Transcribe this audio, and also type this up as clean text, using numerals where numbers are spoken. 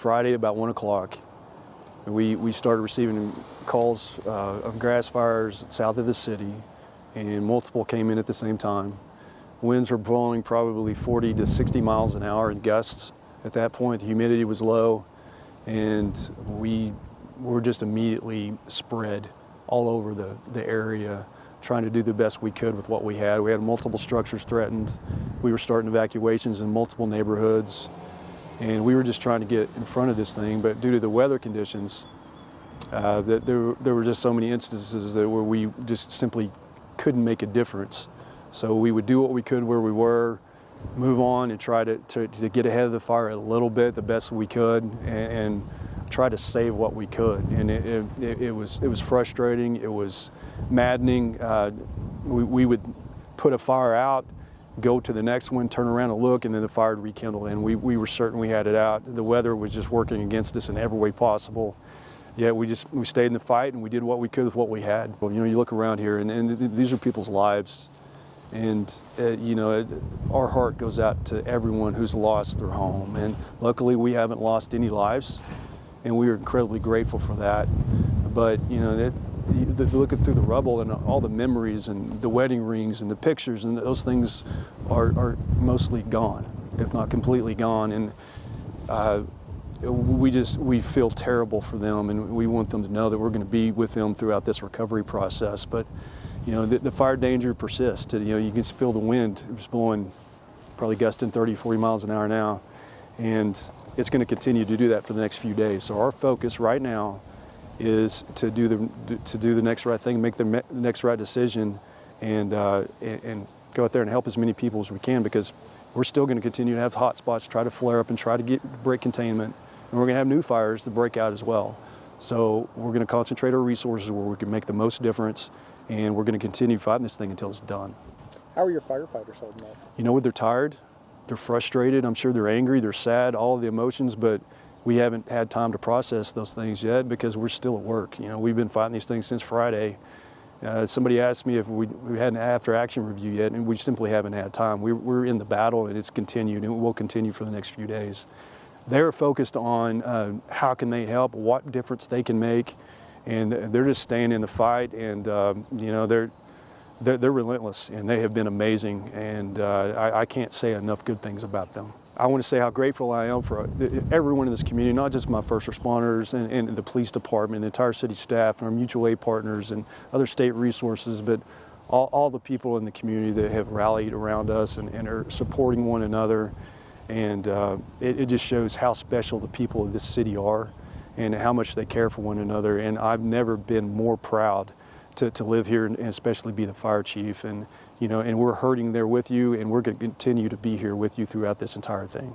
Friday about 1 o'clock, we started receiving calls of grass fires south of the city, and multiple came in at the same time. Winds were blowing probably 40 to 60 miles an hour in gusts. At that point, the humidity was low, and we were just immediately spread all over the area, trying to do the best we could with what we had. We had multiple structures threatened. We were starting evacuations in multiple neighborhoods, and we were just trying to get in front of this thing. But due to the weather conditions, there were just so many instances where we just simply couldn't make a difference. So we would do what we could where we were, move on and try to get ahead of the fire a little bit, the best we could, and try to save what we could. And it was frustrating. It was maddening. We would put a fire out, go to the next one, turn around and look, and then the fire would rekindle, and we were certain we had it out. The weather was just working against us in every way possible. Yeah, we stayed in the fight, and we did what we could with what we had. Well, you look around here, and these are people's lives. And, our heart goes out to everyone who's lost their home. And luckily, we haven't lost any lives, and we are incredibly grateful for that. But, looking through the rubble and all the memories and the wedding rings and the pictures, and those things are mostly gone, if not completely gone. And we feel terrible for them, and we want them to know that we're going to be with them throughout this recovery process. But the fire danger persists. You can feel the wind. It's blowing, probably gusting 30, 40 miles an hour now, and it's going to continue to do that for the next few days. So our focus right now is to do the next right thing, make the next right decision, and go out there and help as many people as we can, because we're still going to continue to have hot spots, try to flare up and try to break containment, and we're going to have new fires to break out as well. So we're going to concentrate our resources where we can make the most difference, and we're going to continue fighting this thing until it's done. How are your firefighters holding up? They're tired, they're frustrated, I'm sure they're angry, they're sad, all of the emotions, but we haven't had time to process those things yet because we're still at work. We've been fighting these things since Friday. Somebody asked me if we had an after-action review yet, and we simply haven't had time. We're in the battle, and it's continued, and it will continue for the next few days. They're focused on how can they help, what difference they can make, and they're just staying in the fight, and they're relentless, and they have been amazing, and I can't say enough good things about them. I want to say how grateful I am for everyone in this community, not just my first responders and the police department, the entire city staff, and our mutual aid partners and other state resources, but all the people in the community that have rallied around us and are supporting one another. And it just shows how special the people of this city are and how much they care for one another. And I've never been more proud to live here and especially be the fire chief. And we're hurting there with you, and we're going to continue to be here with you throughout this entire thing.